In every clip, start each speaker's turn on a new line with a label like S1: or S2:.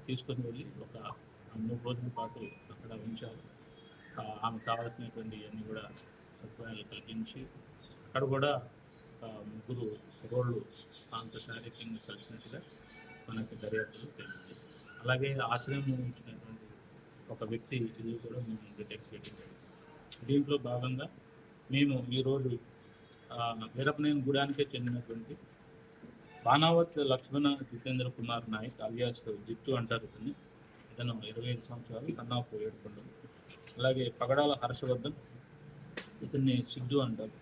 S1: తీసుకొని వెళ్ళి ఒక 3 రోజుల పాటు అక్కడ ఉంచారు. ఆమెకు కావాల్సినటువంటి అన్నీ కూడా సదుపాయాలు కల్పించి అక్కడ కూడా ముగ్గురు కుర్రోళ్ళు ఆమెతో శారీరకంగా కలిసినట్టుగా మనకి దర్యాప్తులో తెలిసింది. అలాగే ఆశ్రయం ఇచ్చినటువంటి ఒక వ్యక్తి ఇల్లు కూడా మేము డిటెక్ట్ చేయడం జరిగింది. దీంట్లో భాగంగా మేము ఈరోజు వీరపనేని గూడానికే చెందినటువంటి బాణావత్ లక్ష్మణ జితేంద్ర కుమార్ నాయక్ అలియాస్ జిత్తు అంటారు ఇతన్ని. ఇతను 25 సంవత్సరాలు, కన్నాపు ఏడుకొండలు. అలాగే పగడాల హర్షవర్ధన్, ఇతన్ని సిద్ధు అంటారు.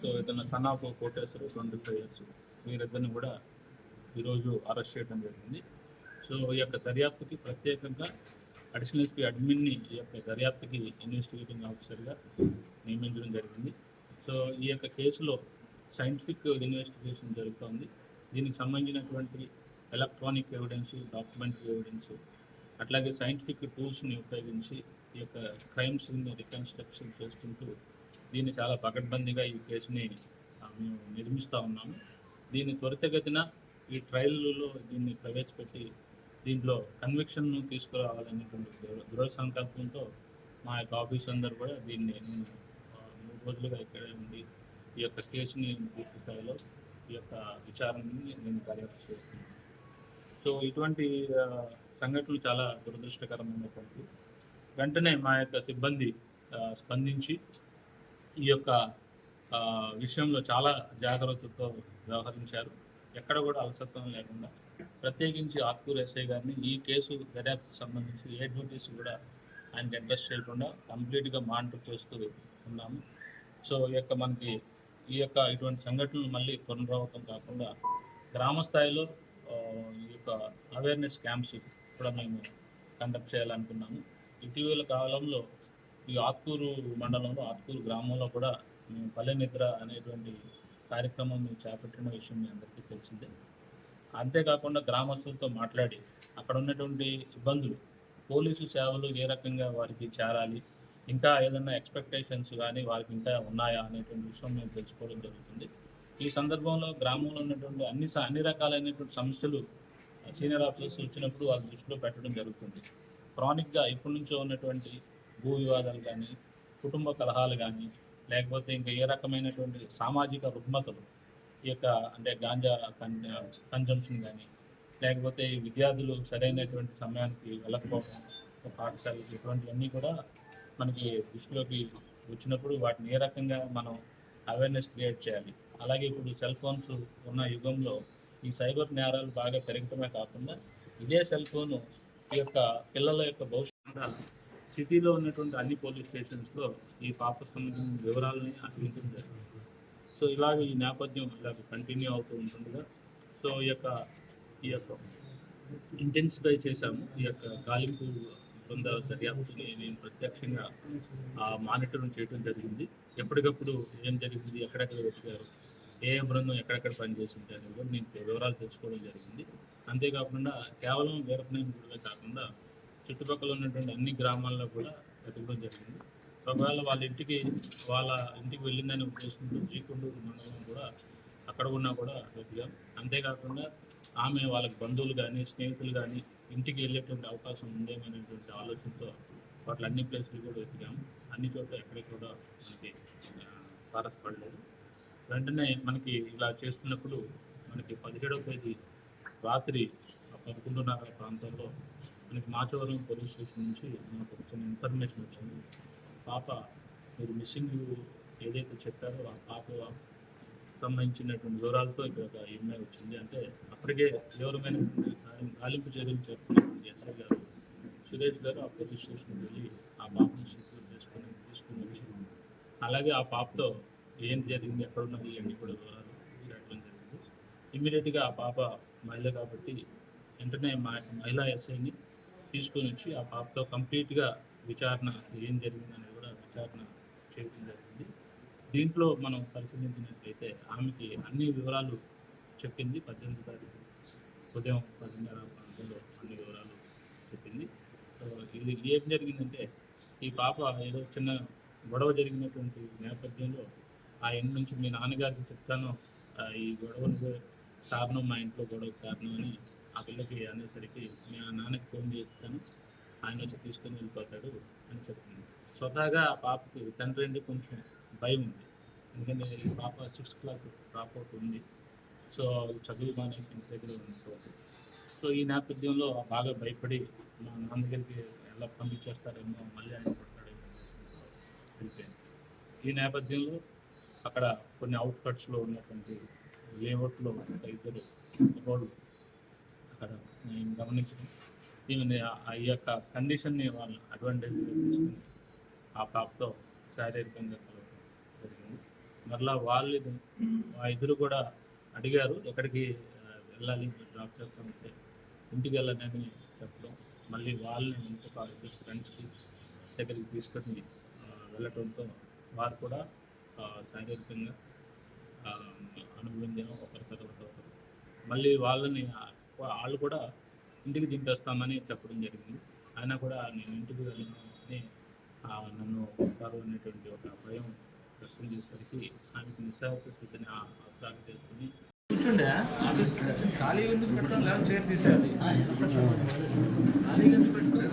S1: సో ఇతను సన్నాపు కోటేశ్వరు 25 ఇయర్స్. వీరిద్దరిని కూడా ఈరోజు అరెస్ట్ చేయడం జరిగింది. సో ఈ యొక్క దర్యాప్తుకి ప్రత్యేకంగా అడిషనల్ ఎస్పీ అడ్మిన్ని ఈ యొక్క దర్యాప్తుకి ఇన్వెస్టిగేటింగ్ ఆఫీసర్గా నియమించడం జరిగింది. సో ఈ యొక్క కేసులో సైంటిఫిక్ ఇన్వెస్టిగేషన్ జరుగుతోంది. దీనికి సంబంధించినటువంటి ఎలక్ట్రానిక్ ఎవిడెన్స్, డాక్యుమెంటరీ ఎవిడెన్స్, అట్లాగే సైంటిఫిక్ టూల్స్ని ఉపయోగించి ఈ యొక్క క్రైమ్ సీన్ని రికన్స్ట్రక్షన్ చేసుకుంటూ దీన్ని చాలా పకడ్బందీగా ఈ కేసుని మేము నిర్మిస్తూ ఉన్నాము. దీన్ని త్వరితగతిన ఈ ట్రయల్లో దీన్ని ప్రవేశపెట్టి దీంట్లో కన్విక్షన్ను తీసుకురావాలనేటువంటి దృఢ సంకల్పంతో మా యొక్క ఆఫీస్ అందరూ కూడా దీన్ని నేను 3 రోజులుగా ఇక్కడే ఉండి ఈ యొక్క కేసుని పూర్తి స్థాయిలో ఈ యొక్క విచారణని నేను దర్యాప్తు చేస్తున్నాను. సో ఇటువంటి సంఘటనలు చాలా దురదృష్టకరమైనటువంటి. వెంటనే మా యొక్క సిబ్బంది స్పందించి ఈ యొక్క విషయంలో చాలా జాగ్రత్తతో వ్యవహరించారు. ఎక్కడ కూడా అలసత్వం లేకుండా, ప్రత్యేకించి ఆత్కూరు ఎస్ఐ గారిని ఈ కేసు దర్యాప్తుకు సంబంధించి ఏ డ్యూటీస్ కూడా ఆయనకి ఇంట్రెస్ట్ చేయకుండా కంప్లీట్గా మానిటర్ చేస్తూ ఉన్నాము. సో మనకి ఈ యొక్క ఇటువంటి సంఘటనలు మళ్ళీ పునరావృతం కాకుండా గ్రామ స్థాయిలో ఈ యొక్క అవేర్నెస్ క్యాంప్స్ కూడా మేము కండక్ట్ చేయాలనుకున్నాము. ఇటీవల కాలంలో ఈ ఆత్కూరు మండలంలో, ఆత్కూరు గ్రామంలో కూడా మేము పల్లె నిద్ర అనేటువంటి కార్యక్రమం మేము చేపట్టిన విషయం మీ అందరికీ తెలిసిందే. అంతేకాకుండా గ్రామస్తులతో మాట్లాడి అక్కడ ఉన్నటువంటి ఇబ్బందులు, పోలీసు సేవలు ఏ రకంగా వారికి చేరాలి, ఇంకా ఏదైనా ఎక్స్పెక్టేషన్స్ కానీ వారికి ఇంకా ఉన్నాయా అనేటువంటి విషయం మేము తెలుసుకోవడం జరుగుతుంది. ఈ సందర్భంలో గ్రామంలో ఉన్నటువంటి అన్ని రకాలైనటువంటి సమస్యలు సీనియర్ ఆఫీసర్స్ వచ్చినప్పుడు వాళ్ళ దృష్టిలో పెట్టడం జరుగుతుంది. క్రానిక్గా ఇప్పటి నుంచో ఉన్నటువంటి భూ వివాదాలు కానీ, కుటుంబ కలహాలు కానీ, లేకపోతే ఇంకా ఏ రకమైనటువంటి సామాజిక రుగ్మతలు, ఈ యొక్క అంటే గాంజా కన్జంప్షన్ కానీ, లేకపోతే విద్యార్థులు సరైనటువంటి సమయానికి వెళ్ళకపోవడం, పాఠశాలకి, ఇటువంటివన్నీ కూడా మనకి దృష్టిలోకి వచ్చినప్పుడు వాటిని ఏ రకంగా మనం అవేర్నెస్ క్రియేట్ చేయాలి. అలాగే ఇప్పుడు సెల్ ఫోన్స్ ఉన్న యుగంలో ఈ సైబర్ నేరాలు బాగా పెరగటమే కాకుండా ఇదే సెల్ ఫోను ఈ యొక్క పిల్లల యొక్క భవిష్యత్తు సిటీలో ఉన్నటువంటి అన్ని పోలీస్ స్టేషన్స్లో ఈ పాప సంబంధించిన వివరాలని అర్పించడం జరుగుతుంది. సో ఇలాగ ఈ నేపథ్యం ఇలాగ కంటిన్యూ అవుతూ ఉంటుందిగా సో ఈ యొక్క ఇంటెన్సిఫై చేశాము. ఈ యొక్క గాలింపు బృందాల దర్యాప్తుని నేను ప్రత్యక్షంగా మానిటరింగ్ చేయడం జరిగింది. ఎప్పటికప్పుడు ఏం జరిగింది, ఎక్కడెక్కడ వచ్చారు, ఏ బృందం ఎక్కడెక్కడ పనిచేసింది అనేది కూడా నేను వివరాలు తెలుసుకోవడం జరిగింది. అంతేకాకుండా కేవలం వీరపనేని గూడమే కాకుండా చుట్టుపక్కల ఉన్నటువంటి అన్ని గ్రామాల్లో కూడా వెతకడం జరిగింది. ఒకవేళ వాళ్ళ ఇంటికి వెళ్ళిందనే ఉద్దేశంతో జీకొండూరు మండలం కూడా అక్కడ ఉన్నా కూడా వెతికాం. అంతేకాకుండా ఆమె వాళ్ళకి బంధువులు కానీ, స్నేహితులు కానీ ఇంటికి వెళ్ళేటువంటి అవకాశం ఉందేమనేటువంటి ఆలోచనతో వాటి అన్ని ప్లేసులు కూడా వెతికాము. అన్ని చోట్ల ఎక్కడికి కూడా మనకి తారసపడలేదు. వెంటనే మనకి ఇలా చేస్తున్నప్పుడు మనకి 17వ తేదీ రాత్రి 11:30 ప్రాంతంలో మనకి మాచవరం పోలీస్ స్టేషన్ నుంచి మనకు వచ్చిన ఇన్ఫర్మేషన్ వచ్చింది. పాప మీరు మిస్సింగ్ ఏదైతే చెప్పారో ఆ పాప సంబంధించినటువంటి వివరాలతో ఇక్కడ ఒక ఈమెయిల్ వచ్చింది. అంటే అప్పటికే తీవ్రమైనటువంటి గాలింపు చర్యలు చేస్తున్నటువంటి ఎస్ఐ గారు సురేష్ గారు ఆ పోలీస్ స్టేషన్కి వెళ్ళి ఆ పాపను సెక్యూర్ తీసుకున్న విషయం, అలాగే ఆ పాపతో ఏం జరిగింది, ఎక్కడ ఉన్నది, ఇవన్నీ కూడా వివరాలు రావడం జరిగింది. ఇమ్మీడియట్గా ఆ పాప మహిళ కాబట్టి వెంటనే మహిళా ఎస్ఐని తీసుకొని వచ్చి ఆ పాపతో కంప్లీట్గా విచారణ ఏం జరిగిందనేది కూడా విచారణ చేయడం జరిగింది. దీంట్లో మనం పరిశీలించినట్లయితే ఆమెకి అన్ని వివరాలు చెప్పింది. 18వ తారీఖు ఉదయం 10:30 ప్రాంతంలో అన్ని వివరాలు చెప్పింది. ఇది ఏం జరిగిందంటే ఈ పాప ఏదో చిన్న గొడవ జరిగినటువంటి నేపథ్యంలో ఆ ఇంటి నుంచి మీ నాన్నగారికి చెప్తాను ఈ గొడవకు కారణం, మా ఇంట్లో గొడవ కారణం అని ఆ పిల్లకి అనేసరికి నేను నాన్నకి ఫోన్ చేస్తాను, ఆయన వచ్చి తీసుకొని వెళ్ళిపోతాడు అని చెప్పింది. స్వతహాగా ఆ పాపకి తండ్రి అంటే కొంచెం భయం ఉంది. ఎందుకంటే ఈ పాప 6th క్లాస్ డ్రాప్ అవుట్ ఉంది. సో చదువు మానేసి ఇంటి దగ్గర ఉండిపోతుంది. సో ఈ నేపథ్యంలో బాగా భయపడి మా నాన్న దగ్గరికి ఎలా పంపించేస్తారేమో, మళ్ళీ ఆయన కొడతాడేమో వెళ్ళిపోయింది. ఈ నేపథ్యంలో అక్కడ కొన్ని అవుట్కట్స్లో ఉన్నటువంటి లేఅవుట్లో ఇద్దరు రోడ్లు అక్కడ నేను గమనించాను. ఈమె ఈ యొక్క కండిషన్ని వాళ్ళు అడ్వాంటేజ్గా తీసుకుని ఆ పాపతో శారీరకంగా కలవడం జరిగింది. మరలా వాళ్ళు ఆ ఇద్దరు కూడా అడిగారు, ఎక్కడికి వెళ్ళాలి, డ్రాప్ చేస్తామంటే ఇంటికి వెళ్ళాలని చెప్పడం, మళ్ళీ వాళ్ళని ఇంకొక ఇద్దరు ఫ్రెండ్స్కి దగ్గరికి తీసుకొని వెళ్ళటంతో వారు కూడా శారీరకంగా అనుభవించాము ఒకరి తర్వాత ఒకరు. మళ్ళీ వాళ్ళు కూడా ఇంటికి దింపేస్తామని చెప్పడం జరిగింది. అయినా కూడా నేను ఇంటికి వెళ్ళను అని నన్ను ఉంటారు అనేటువంటి ఒక భయం వ్యక్తం చేసేసరికి ఆమెకు నిస్సహాయక స్థితిని అవసరాలు చేసుకుని కూర్చుండే ఖాళీ ఎందుకు పెట్టడం, లేదా చైర్ తీసేయాలి, ఖాళీ ఎందుకు పెట్టుకోవాలి.